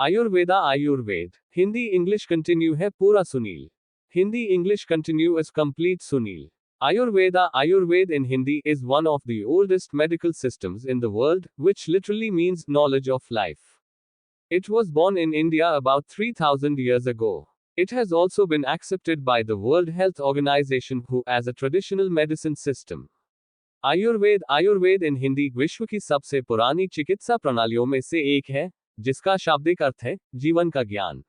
Ayurveda Ayurveda Hindi English continue है पूरा Sunil. Hindi English continue is complete Sunil. Ayurveda Ayurved in Hindi is one of the oldest medical systems in the world, which literally means knowledge of life. It was born in India about 3000 years ago. It has also been accepted by the World Health Organization WHO as a traditional medicine system. Ayurved in Hindi विश्व की सबसे पुरानी चिकित्सा प्रणालियों में से एक है, जिसका शाब्दिक अर्थ है जीवन का ज्ञान।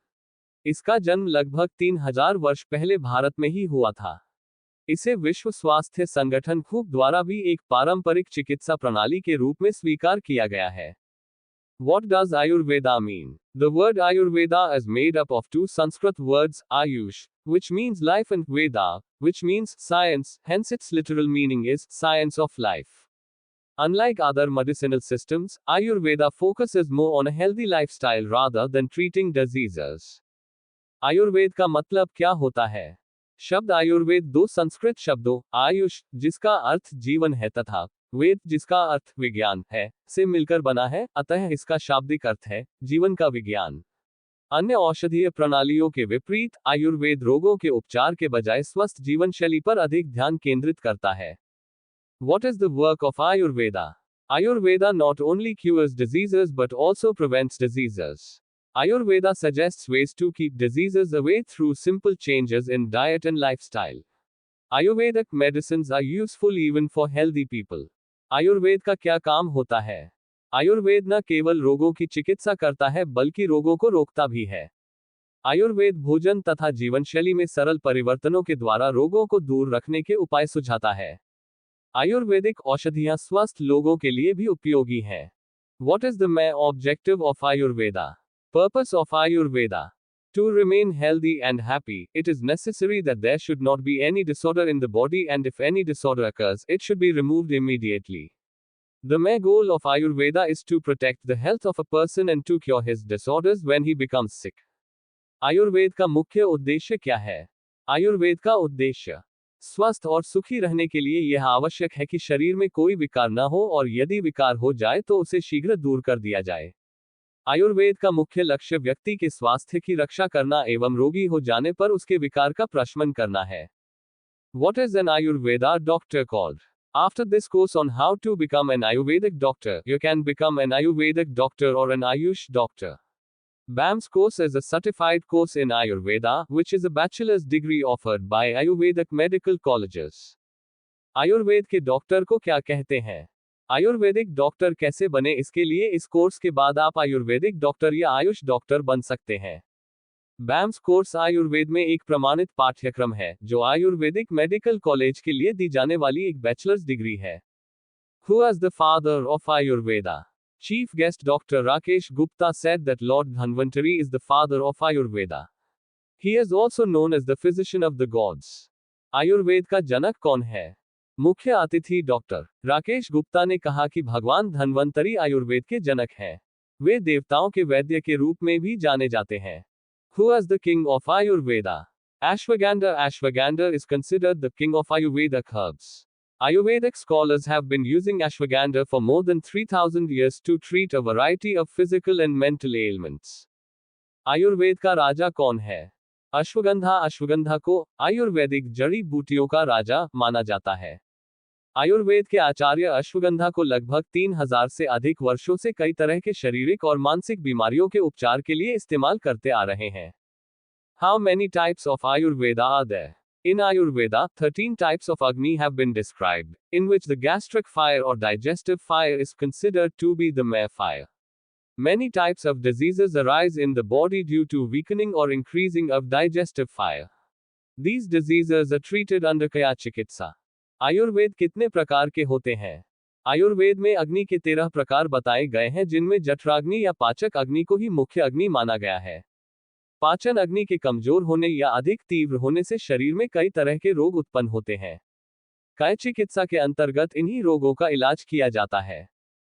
इसका जन्म लगभग 3000 वर्ष पहले भारत में ही हुआ था। इसे विश्व स्वास्थ्य संगठन WHO द्वारा भी एक पारंपरिक चिकित्सा प्रणाली के रूप में स्वीकार किया गया है। What does Ayurveda mean? The word Ayurveda is made up of two Sanskrit words, Ayush, which means life, and Veda, which means science, hence its literal meaning is science of life. Unlike other medicinal systems, Ayurveda focuses more on a healthy lifestyle rather than treating diseases. Ayurveda का मतलब क्या होता है? शब्द आयुर्वेद दो संस्कृत शब्दों आयुष, जिसका अर्थ जीवन है, तथा वेद, जिसका अर्थ विज्ञान है, से मिलकर बना है, अतः इसका शाब्दिक अर्थ है जीवन का विज्ञान। अन्य औषधीय प्रणालियों के विपरीत आयुर्वेद रोगों के उपचार के बजाय स्वस्थ जीवन शैली पर अधिक ध्यान केंद्रित करता है। What is the work of Ayurveda? Ayurveda not only cures diseases but also prevents diseases. Ayurveda suggests ways to keep diseases away through simple changes in diet and lifestyle. Ayurvedic medicines are useful even for healthy people. Ayurveda का क्या काम होता है? आयुर्वेद न केवल रोगों की चिकित्सा करता है बल्कि रोगों को रोकता भी है। आयुर्वेद भोजन तथा जीवनशैली में सरल परिवर्तनों के द्वारा रोगों को दूर रखने के उपाय सुझाता है। आयुर्वेदिक औषधियां स्वस्थ लोगों के लिए भी उपयोगी हैं। What is the main objective of Ayurveda? Purpose of Ayurveda. To remain healthy and happy, it is necessary that there should not be any disorder in the body, and if any disorder occurs, it should be removed immediately. The main goal of Ayurveda is to protect the health of a person and to cure his disorders when he becomes sick. Ayurveda का मुख्य उद्देश्य क्या है? आयुर्वेद का उद्देश्य स्वस्थ और सुखी रहने के लिए यह आवश्यक है कि शरीर में कोई विकार न हो, और यदि विकार हो जाए तो उसे शीघ्र दूर कर दिया जाए। आयुर्वेद का मुख्य लक्ष्य व्यक्ति के स्वास्थ्य की रक्षा करना एवं रोगी हो जाने पर उसके विकार का प्रशमन करना है। What is an Ayurveda doctor called? After this course on how to become an Ayurvedic doctor, you can become an Ayurvedic doctor or an Ayush doctor. BAMS course is a certified course in Ayurveda, which is a bachelor's degree offered by Ayurvedic medical colleges. Ayurveda के doctor को क्या कहते हैं? Ayurvedic doctor कैसे बने, इसके लिए इस कोर्स के बाद आप आयुर्वेदिक डॉक्टर या आयुष डॉक्टर बन सकते हैं। BAMS कोर्स आयुर्वेद में एक प्रमाणित पाठ्यक्रम है, जो आयुर्वेदिक मेडिकल कॉलेज के लिए दी जाने वाली एक बैचलर्स डिग्री है। Who is the father of Ayurveda? Chief guest Dr. Rakesh Gupta said that Lord Dhanvantari is the father of Ayurveda. He is also known as the physician of the gods. Ayurveda का जनक कौन है? मुख्य अतिथि doctor Rakesh Gupta ने कहा कि भगवान धन्वंतरी आयुर्वेद के जनक हैं। वे देवताओं के वैद्य के रूप में भी जाने जाते हैं। Who is the king of Ayurveda? Ashwagandha. Ashwagandha is considered the king of Ayurvedic herbs. Ayurvedic scholars have been using ashwagandha for more than 3000 years to treat a variety of physical and mental ailments. Ayurveda का राजा कौन है? अश्वगंधा। अश्वगंधा को आयुर्वेदिक जड़ी बूटियों का राजा माना जाता है। आयुर्वेद के आचार्य अश्वगंधा को लगभग 3000 से अधिक वर्षों से कई तरह के शारीरिक और मानसिक बीमारियों के उपचार के लिए इस्तेमाल करते आ रहे हैं। How many types of Ayurveda are there? In Ayurveda, 13 types of Agni have been described, in which the gastric fire or digestive fire is considered to be the main fire. Many types of diseases arise in the body due to weakening or increasing of digestive fire. These diseases are treated under Kaya Chikitsa. Ayurveda कितने प्रकार के होते हैं? आयुर्वेद में अग्नि के 13 प्रकार बताए गए हैं, जिनमें जठराग्नि या पाचक अग्नि को ही मुख्य अग्नि माना गया है। पाचन अग्नि के कमजोर होने या अधिक तीव्र होने से शरीर में कई तरह के रोग उत्पन्न होते हैं। काय चिकित्सा के अंतर्गत इन्हीं रोगों का इलाज किया जाता है।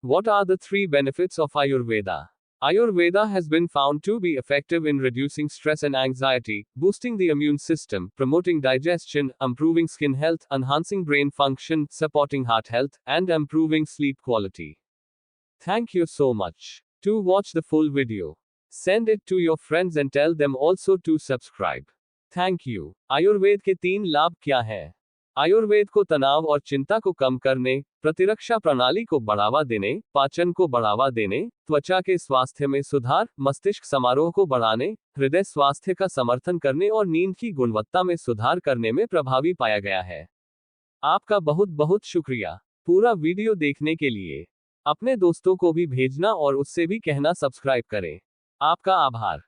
What are the 3 benefits of Ayurveda? Ayurveda has been found to be effective in reducing stress and anxiety, boosting the immune system, promoting digestion, improving skin health, enhancing brain function, supporting heart health, and improving sleep quality. Thank you so much. To watch the full video, Send it to your friends and tell them also to subscribe. Thank you. Ayurveda के 3 लाभ क्या हैं? आयुर्वेद को तनाव और चिंता को कम करने, प्रतिरक्षा प्रणाली को बढ़ावा देने, पाचन को बढ़ावा देने, त्वचा के स्वास्थ्य में सुधार, मस्तिष्क समारोह को बढ़ाने, हृदय स्वास्थ्य का समर्थन करने और नींद की गुणवत्ता में सुधार करने में प्रभावी पाया गया है। आपका बहुत बहुत शुक्रिया पूरा वीडियो देखने के लिए। अपने दोस्तों को भी भेजना और उससे भी कहना सब्सक्राइब करें। आपका आभार।